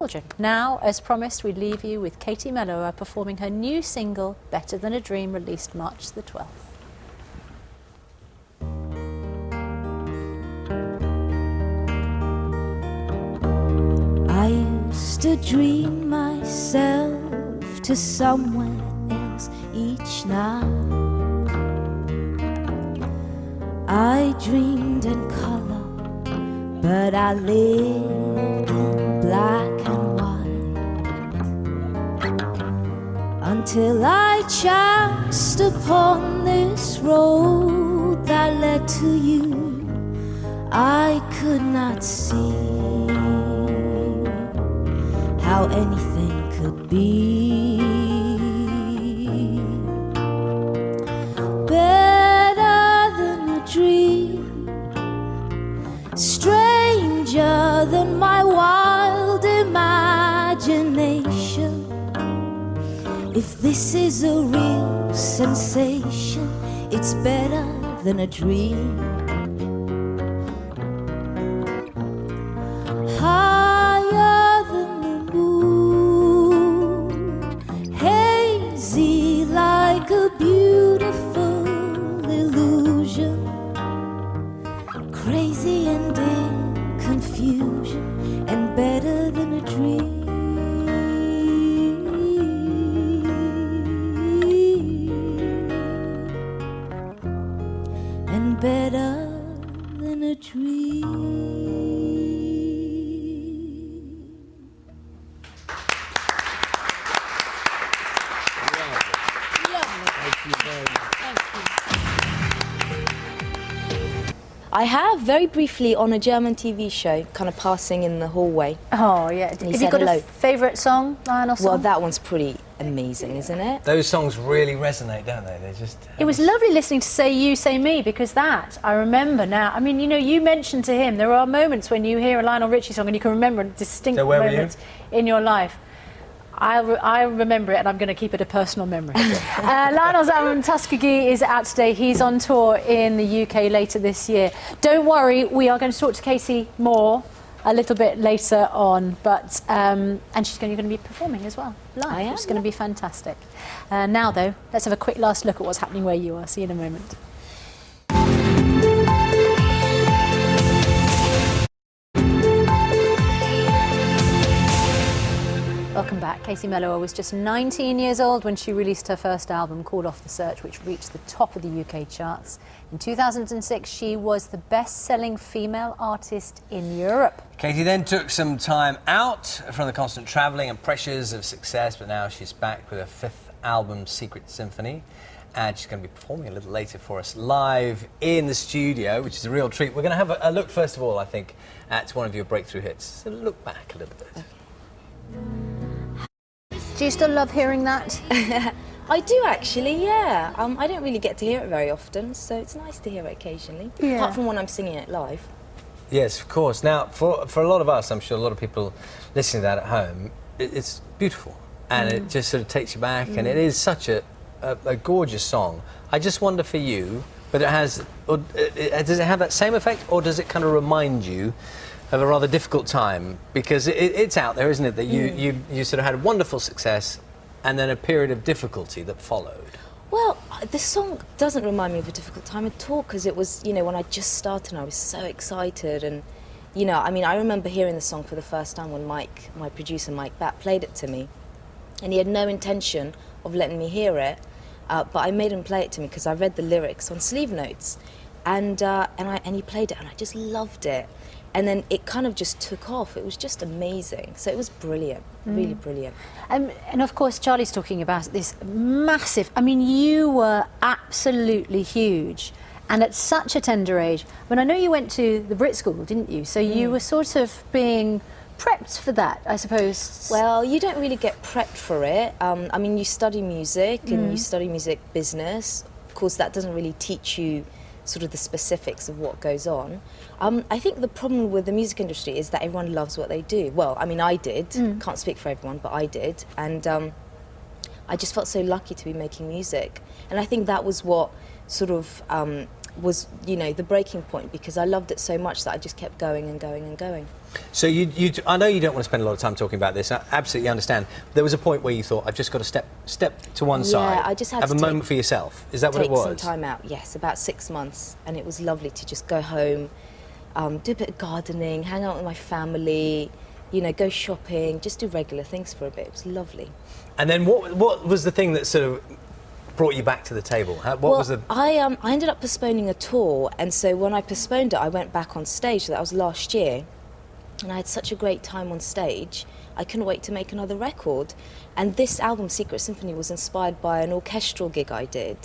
children. Now, as promised, we leave you with Katie Melua performing her new single, Better Than a Dream, released March the 12th. I used to dream myself to somewhere else each night. I dreamed in colour, but I lived in black and white. Until I chanced upon this road that led to you, I could not see how anything could be better than a dream, stranger than my wild imagination. If this is a real sensation, it's better than a dream. Higher than the moon, hazy like a beautiful illusion, crazy and in confusion, and better than a dream. And better than a dream. I have, very briefly, on a German TV show, kind of passing in the hallway. Oh, yeah. And he Have said you got hello. a favourite song, Lionel song? Well, that one's pretty amazing, isn't it? Those songs really resonate, don't they? They're just... It was lovely listening to Say You, Say Me, because that, I remember now. I mean, you know, you mentioned to him, there are moments when you hear a Lionel Richie song and you can remember distinct moments in your life. I remember it, and I'm going to keep it a personal memory. Lionel's album Tuskegee is out today. He's on tour in the UK later this year. Don't worry, we are going to talk to Katie more a little bit later on, but and she's going to be performing as well live. I am, It's going to be fantastic. Now, though, let's have a quick last look at what's happening where you are. See you in a moment. Welcome back. Katie Melua was just 19 years old when she released her first album called Off the Search, which reached the top of the UK charts. In 2006, she was the best-selling female artist in Europe. Katie then took some time out from the constant travelling and pressures of success, but now she's back with her fifth album, Secret Symphony, and she's going to be performing a little later for us live in the studio, which is a real treat. We're going to have a look, first of all, I think, at one of your breakthrough hits. So look back a little bit. Do you still love hearing that? I do, actually, yeah. I don't really get to hear it very often, so it's nice to hear it occasionally. Yeah. Apart from when I'm singing it live. Yes, of course. Now, for a lot of us, I'm sure a lot of people listening to that at home, it's beautiful. And it just sort of takes you back, and it is such a gorgeous song. I just wonder for you, but does it have that same effect, or does it kind of remind you of a rather difficult time? Because it's out there, isn't it, that you sort of had wonderful success and then a period of difficulty that followed. Well, this song doesn't remind me of a difficult time at all, because it was, you know, when I just started and I was so excited, and, you know, I mean, I remember hearing the song for the first time when Mike, my producer Mike Batt, played it to me, and he had no intention of letting me hear it, but I made him play it to me because I read the lyrics on sleeve notes, and he played it, and I just loved it. And then it kind of just took off. It was just amazing. So it was brilliant, really brilliant. And of course, Charlie's talking about this massive... I mean, you were absolutely huge. And at such a tender age. I mean, I know you went to the Brit School, didn't you? So you were sort of being prepped for that, I suppose. Well, you don't really get prepped for it. I mean, you study music and you study music business. Of course, that doesn't really teach you sort of the specifics of what goes on. I think the problem with the music industry is that everyone loves what they do. Well, I mean, I did. Can't speak for everyone, but I did. And I just felt so lucky to be making music. And I think that was what sort of was, you know, the breaking point, because I loved it so much that I just kept going and going and going. So I know you don't want to spend a lot of time talking about this. I absolutely understand. There was a point where you thought, I've just got to step to one side. I just had have to a moment for yourself. Is that what it was? Take some time out. Yes, about 6 months, and it was lovely to just go home, do a bit of gardening, hang out with my family, you know, go shopping, just do regular things for a bit. It was lovely. And then what was the thing that sort of brought you back to the table? What was the... I ended up postponing a tour, and so when I postponed it, I went back on stage. So that was last year, and I had such a great time on stage. I couldn't wait to make another record. And this album, Secret Symphony, was inspired by an orchestral gig I did.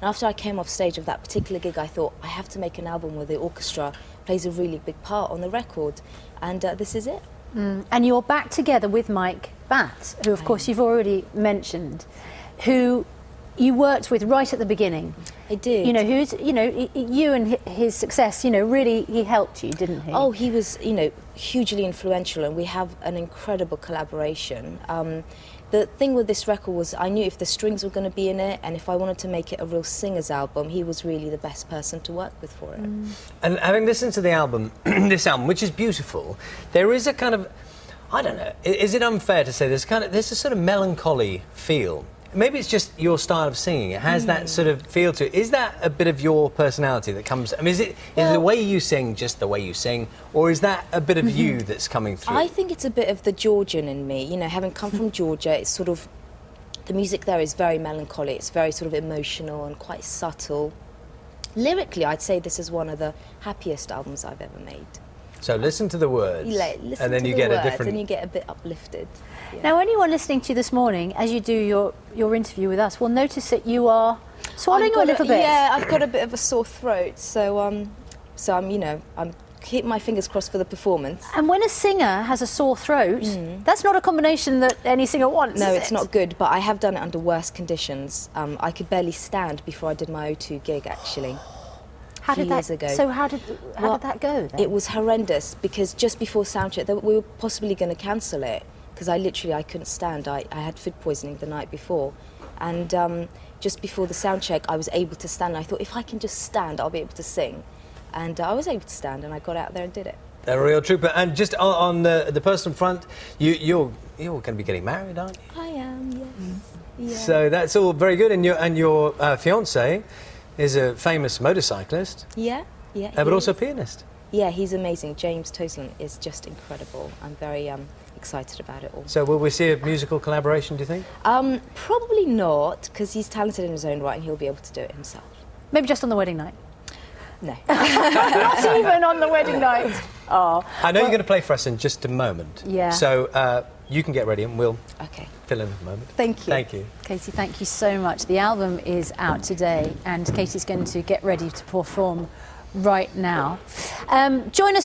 And after I came off stage of that particular gig, I thought, I have to make an album where the orchestra plays a really big part on the record, and this is it. And you're back together with Mike Batt, who of course you've already mentioned, who you worked with right at the beginning. I did. You know, who's, you know, you and his success, you know, really he helped you, didn't he? Oh, he was, you know, hugely influential, and we have an incredible collaboration. The thing with this record was I knew if the strings were going to be in it, and if I wanted to make it a real singer's album, he was really the best person to work with for it. And having listened to the album, this album, which is beautiful, there is a kind of, I don't know, is it unfair to say there's a sort of melancholy feel? Maybe it's just your style of singing. It has that sort of feel to it. Is that a bit of your personality that comes... I mean, is the way you sing just the way you sing, or is that a bit of you that's coming through? I think it's a bit of the Georgian in me. You know, having come from Georgia, it's sort of... The music there is very melancholy. It's very sort of emotional and quite subtle. Lyrically, I'd say this is one of the happiest albums I've ever made. So listen to the words, Listen and then to you the get words, a different... and you get a bit uplifted. Yeah. Now, anyone listening to you this morning, as you do your interview with us, will notice that you are swallowing a little bit. Yeah, I've got a bit of a sore throat, so I'm, you know, I'm keeping my fingers crossed for the performance. And when a singer has a sore throat, that's not a combination that any singer wants. No, is it's it? not good, but I have done it under worse conditions. I could barely stand before I did my O2 gig, actually. How did years ago. So how did that go then? It was horrendous, because just before soundcheck, we were possibly going to cancel it, because I couldn't stand. I had food poisoning the night before, and just before the soundcheck, I was able to stand. I thought, if I can just stand, I'll be able to sing, and I was able to stand, and I got out there and did it. A real trooper. And just on the personal front, you're going to be getting married, aren't you? I am, yes. Yeah. So that's all very good. And your fiancé is a famous motorcyclist. Yeah. But also a pianist. Yeah, he's amazing. James Toseland is just incredible. I'm very excited about it all. So will we see a musical collaboration, do you think? Probably not, because he's talented in his own right and he'll be able to do it himself. Maybe just on the wedding night. No. Not even on the wedding night. Oh. I know you're going to play for us in just a moment. Yeah. So you can get ready and we'll fill in a moment. Thank you. Thank you. Katie, thank you so much. The album is out today, and Katie's going to get ready to perform right now. Join us.